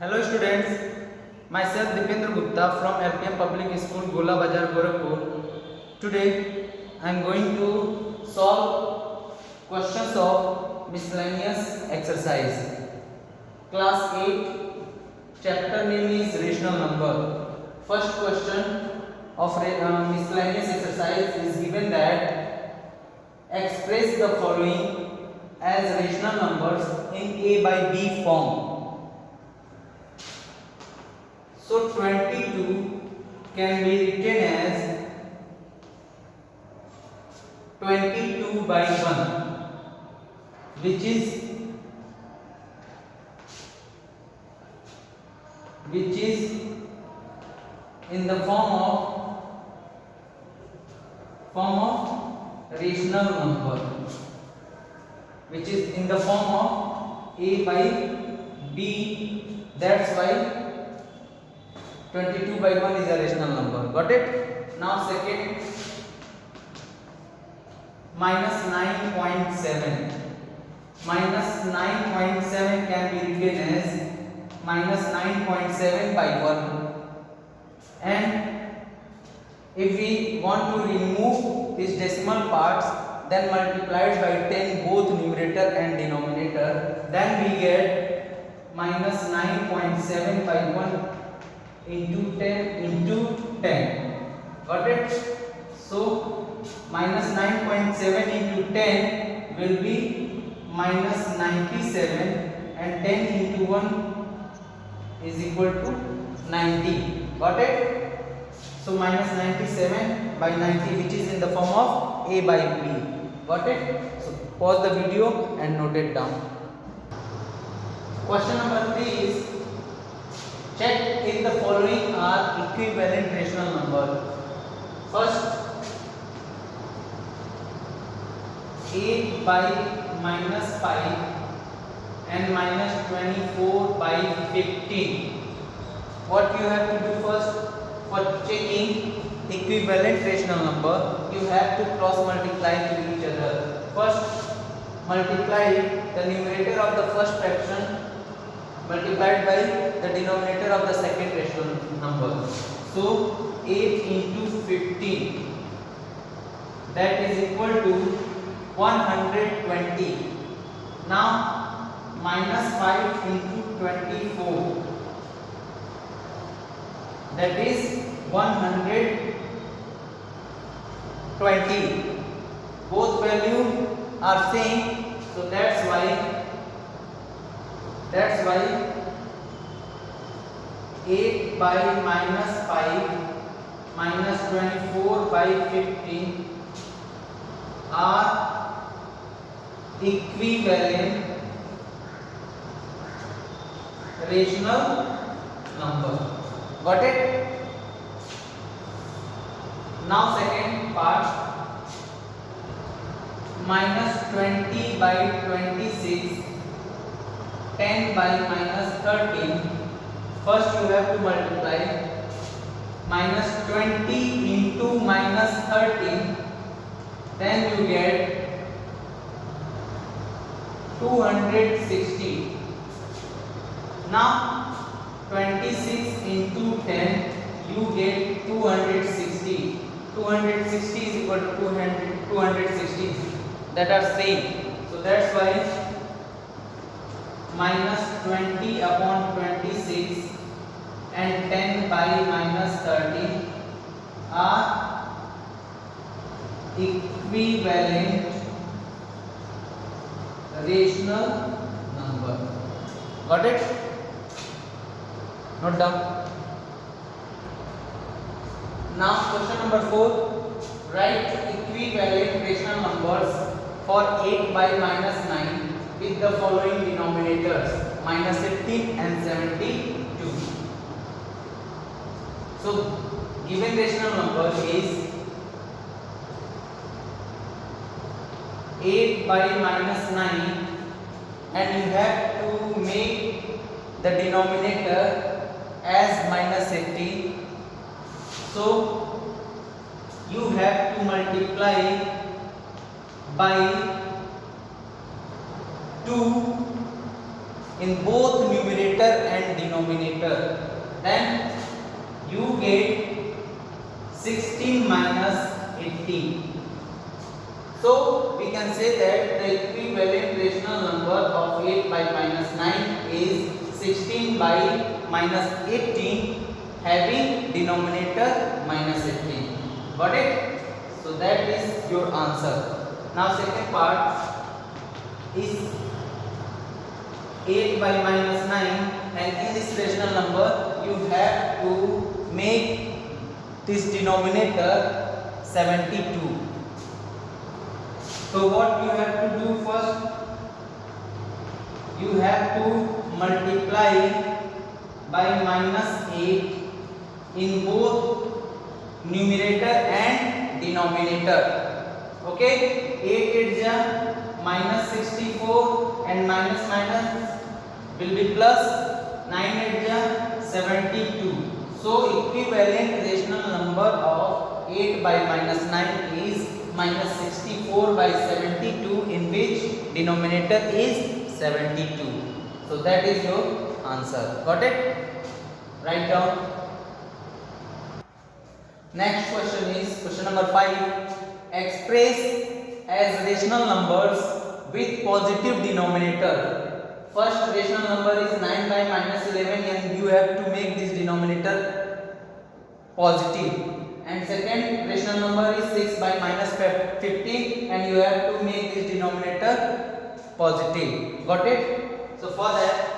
Hello students, myself Dipendra Gupta from LPM Public School, Gola Bazar, Gorakhpur. Today I am going to solve questions of miscellaneous exercise. Class 8, chapter name is rational number. First question of miscellaneous exercise is given that express the following as rational numbers in A by B form. So 22 can be written as 22 by 1, which is in the form of rational number, which is in the form of A by B. That's why 22 by 1 is a rational number. Got it? Now second, minus 9.7. Minus 9.7 can be written as minus 9.7 by 1. And if we want to remove these decimal parts, then multiplied by 10 both numerator and denominator, then we get minus 9.7 by 1 into 10 into 10. Got it? So minus 9.7 into 10 will be minus 97, and 10 into 1 is equal to 90. Got it? So minus 97 by 90, which is in the form of A by B. Got it? So pause the video and note it down. Question number 3 is, check if the following are equivalent rational number. First, 8 by minus 5 and minus 24 by 15. What you have to do first for checking equivalent rational number, you have to cross multiply to each other. First, multiply the numerator of the first fraction multiplied by the denominator of the second rational number. So 8 into 15, that is equal to 120. Now minus 5 into 24, that is 120. Both values are same, so that's why 8 by minus 5 minus 24 by 15 are equivalent rational number. Got it? Now second part, minus 20 by 26, 10 by minus 13. First you have to multiply minus 20 into minus 13, then you get 260. Now 26 into 10, you get 260. 260 is equal to 260. That are same. So that's why minus 20 upon 26 and 10 by minus 13 are equivalent rational number. Got it? Note down. Now question number 4, write equivalent rational numbers for 8 by minus 9 with the following denominators, minus 18 and 72. So given rational number is 8 by minus 9, and you have to make the denominator as minus 18. So you have to multiply by 2 in both numerator and denominator. 18. So we can say that the equivalent rational number of 8 by minus 9 is 16 by minus 18 having denominator minus 18. Got it? So that is your answer. Now second part is 8 by minus 9, and in this rational number you have to make this denominator 72. So what you have to do first, you have to multiply by minus 8 in both numerator and denominator. Okay, 8 is minus 64 and minus minus will be plus, 9 is 72. So equivalent rational number of 8 by minus 9 is minus 64 by 72, in which denominator is 72. So that is your answer. Got it? Write down. Next question is question number 5. Express as rational numbers with positive denominator. First rational number is 9 by minus 11, and you have to make this denominator positive. And second rational number is 6 by minus 15, and you have to make this denominator positive. Got it? So for that,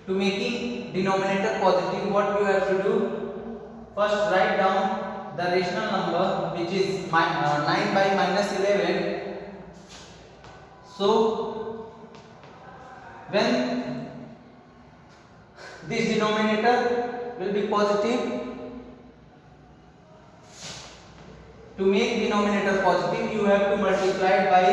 to making denominator positive, what you have to do? First write down the rational number which is 9 by minus 11. So when this denominator will be positive, to make denominator positive you have to multiply it by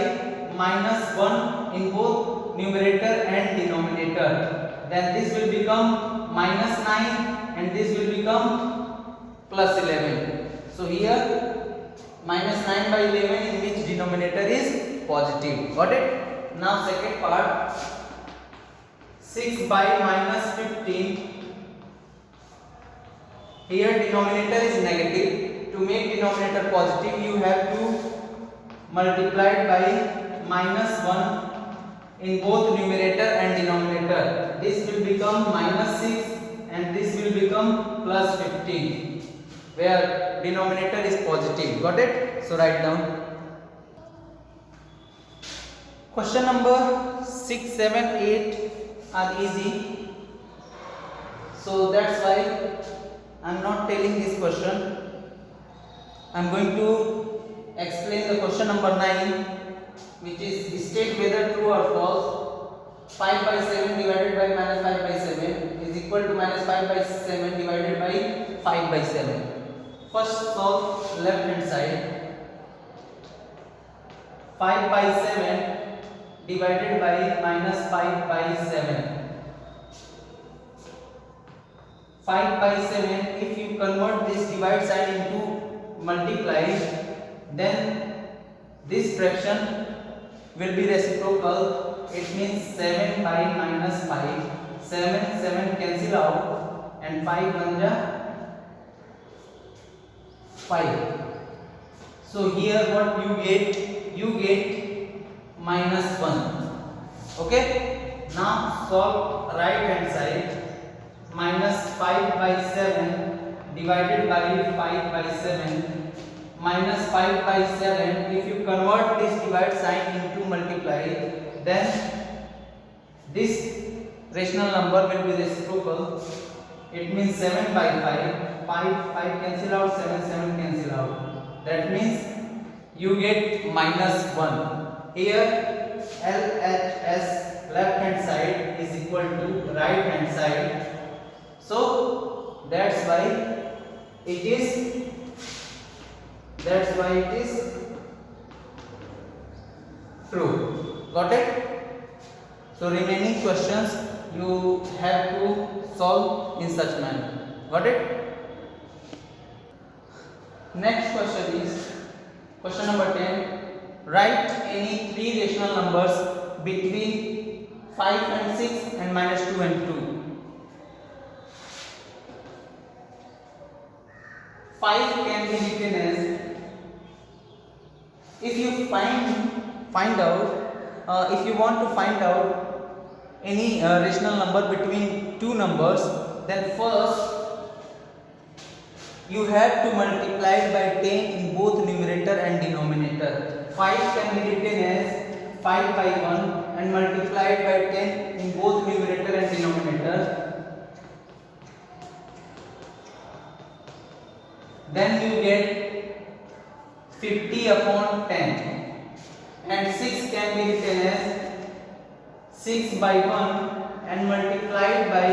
minus 1 in both numerator and denominator. Then this will become minus 9 and this will become plus 11. So here minus 9 by 11, in which denominator is positive. Got it? Now second part, 6 by minus 15. Here denominator is negative. To make denominator positive you have to multiply it by minus 1 in both numerator and denominator. This will become minus 6 and this will become plus 15, where denominator is positive. Got it? So write down. Question number 6, 7, 8 are easy. So that's why I am not telling this question. I am going to explain the question number 9, which is state whether true or false. 5 by 7 divided by minus 5 by 7 is equal to minus 5 by 7 divided by 5 by 7. First solve left hand side. 5 by 7 divided by minus 5 by 7. 5 by 7, if you convert this divide sign into multiply, then this fraction will be reciprocal. It means 7 by minus 5. 7 cancel out, and 5 1 5. So here what you get? You get minus 1. Okay. Now solve right hand side. Minus 5 by 7 divided by 5 by 7, minus 5 by 7. If you convert this divide sign into multiply, then this rational number will be reciprocal. It means 7 by 5. 5 cancel out, 7 cancel out. That means you get minus 1. Here LHS left hand side is equal to right hand side. So that's why it is true. Got it? So remaining questions you have to solve in such manner. Got it? Next question is question number 10. Write any three rational numbers between 5 and 6 and minus 2 and 2. 5 can be written as, if you find out if you want to find out any rational number between two numbers, then first you have to multiply it by 10 in both numerator and denominator. 5 can be written as 5 by 1 and multiplied by 10 in both numerator and denominator. Then you get 50 upon 10. And 6 can be written as 6 by 1 and multiplied by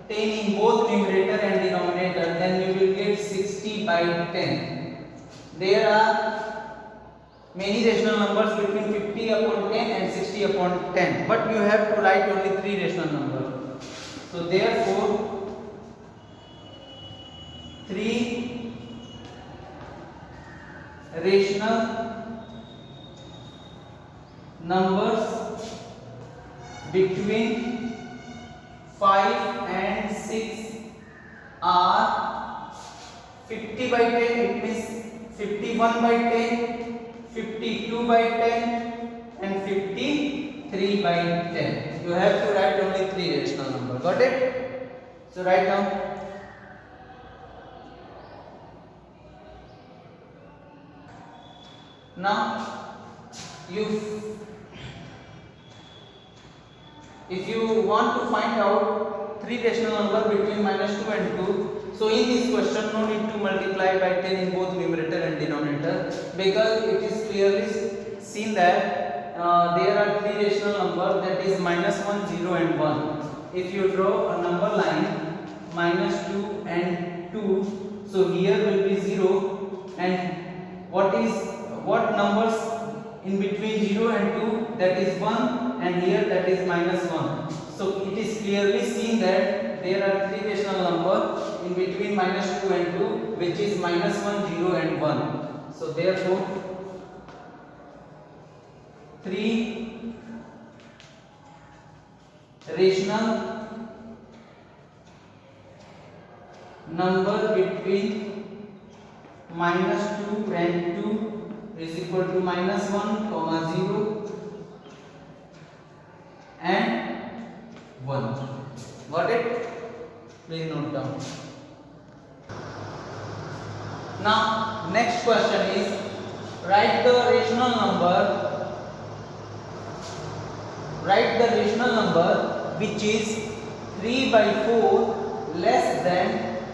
10 in both numerator and denominator. Then you will get 60 by 10. There are many rational numbers between 50 upon 10 and 60 upon 10, but you have to write only 3 rational numbers. So therefore 3 rational numbers between 5 and 6 are 50 by 10, it means 51 by 10, 52 by 10 and 53 by 10. You have to write only 3 rational numbers. Got it? So write down. Now if you want to find out 3 rational number between -2 and 2, so in this question no need to multiply by 10 in both numerator and denominator, because it is clearly seen that there are 3 rational numbers, that is -1, 0 and 1. If you draw a number line -2 and 2, so here will be 0, and what numbers in between 0 and 2, that is 1, and here that is -1. So it is clearly seen that there are 3 rational numbers in between -2 and 2, which is -1, 0 and 1. So therefore 3 rational number between -2 and 2 is equal to -1, 0 and 1. Got it? Please note down. Now next question is, write the rational number which is 3 by 4 less than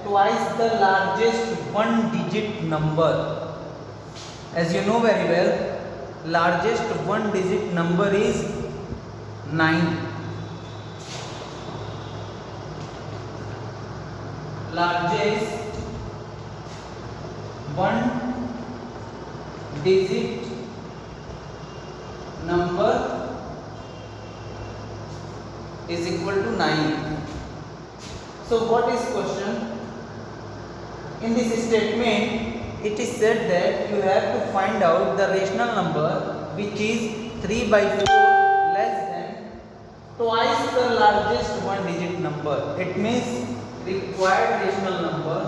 twice the largest one digit number. As you know very well, largest one digit number is 9. Largest one digit number is equal to 9. So what is question? In this statement it is said that you have to find out the rational number which is 3 by 4 less than twice the largest one digit number. It means required rational number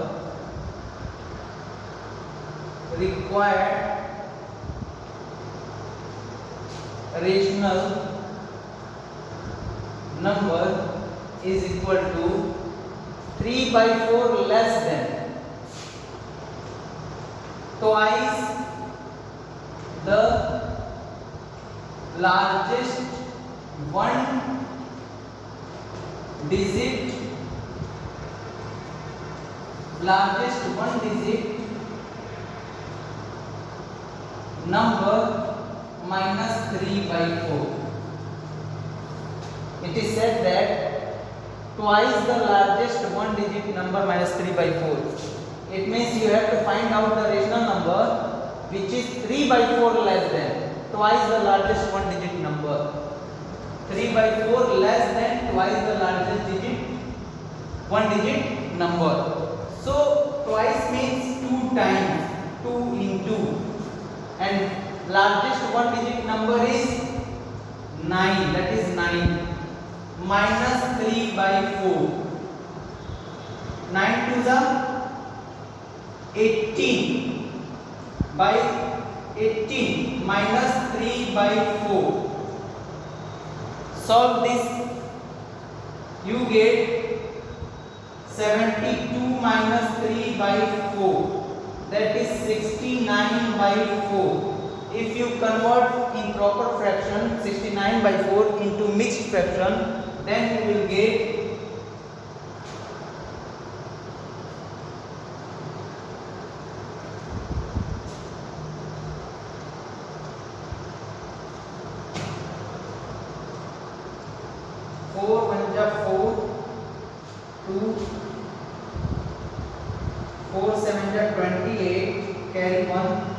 is equal to 3 by 4 less than twice the largest one digit number minus 3 by 4. It is said that twice the largest one digit number minus 3 by 4. It means you have to find out the rational number which is 3 by 4 less than twice the largest one digit number. 3 by 4 less than twice the largest one digit number. So twice means 2 times, 2 into, and largest one digit number is 9, that is 9 minus 3 by 4. 9 to the 18 by 18 minus 3 by 4. Solve this. You get 72 minus 3 by 4. That is 69 by 4. If you convert in proper fraction 69 by 4 into mixed fraction, then you will get 4 1 ja 4, 2, 4 7 ja 28, carry 1,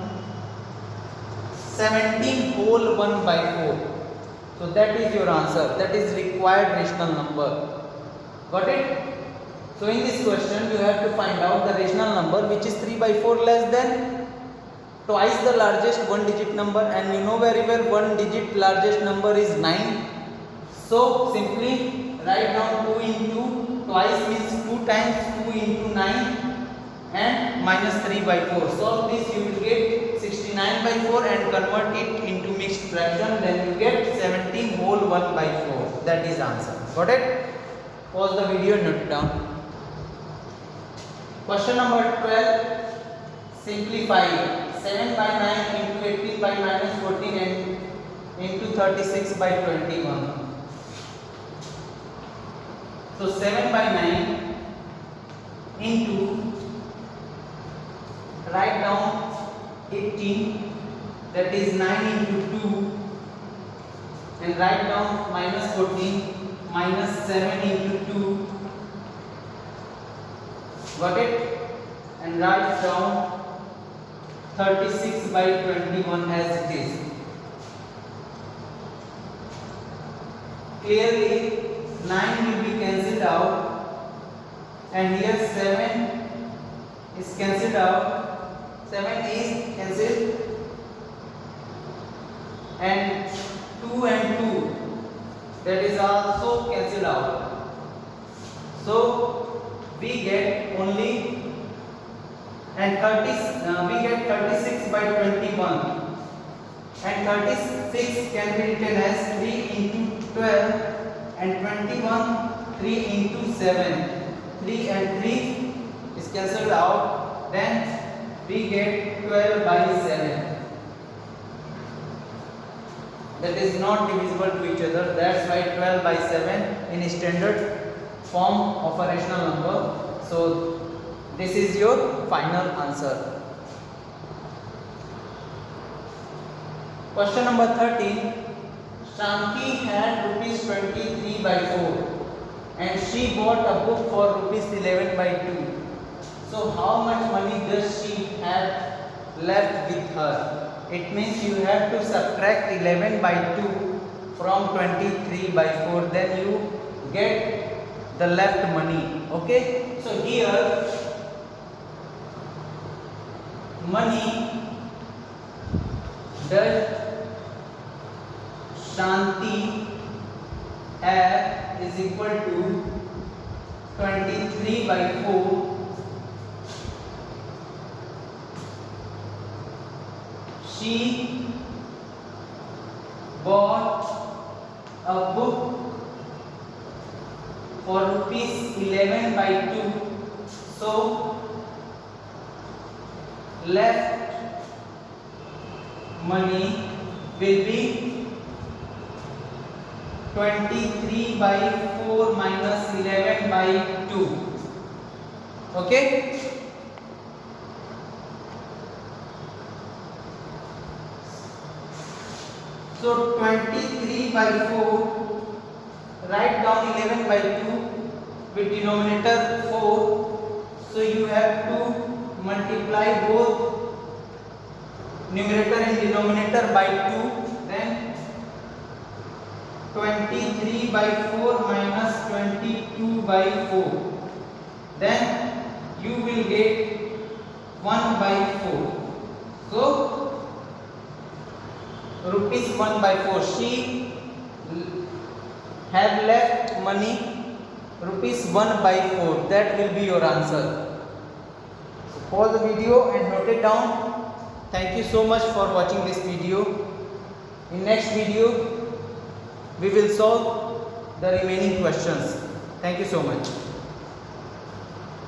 17 whole 1 by 4. So that is your answer. That is required rational number. Got it? So in this question you have to find out the rational number which is 3 by 4 less than twice the largest one digit number, and you know very well one digit largest number is 9. So simply write down 2 into twice means 2 times 2 into 9 and minus 3 by 4. Solve this, you will get 69 by 4 and convert it into mixed fraction, then you get 17 whole 1 by 4. That is answer. Got it? Pause the video and note it down. Question number 12. Simplify 7 by 9 into 18 by minus 14 and into 36 by 21. So 7 by 9 into, write down 18, that is 9 into 2, and write down minus 14 minus 7 into 2. Got it? And write down 36 by 21 as it is. Clearly 9 will be cancelled out, and here 7 is cancelled out. 7 is cancelled, and 2 and 2, that is also cancelled out. So we get only, and we get 36 by 21, and 36 can be written as 3 into 12. And 21 3 into 7, 3 and 3 is cancelled out, then we get 12 by 7. That is not divisible to each other. That's why 12 by 7 in standard form of a rational number. So this is your final answer. Question number 13. Shanti had rupees 23 by 4 and she bought a book for rupees 11 by 2. So how much money does she have left with her? It means you have to subtract 11 by 2 from 23 by 4, then you get the left money. Okay, so here money does Shanti have is equal to 23 by 4. She bought a book for rupees 11 by 2. So left money will be 23 by 4 minus 11 by 2. Okay? So 23 by 4, write down 11 by 2 with denominator 4. So you have to multiply both numerator and denominator by 2. Then 23 by 4 minus 22 by 4. Then you will get 1 by 4. So rupees 1 by 4. She have left money rupees 1 by 4. That will be your answer. Pause the video and note it down. Thank you so much for watching this video. In next video we will solve the remaining questions. Thank you so much.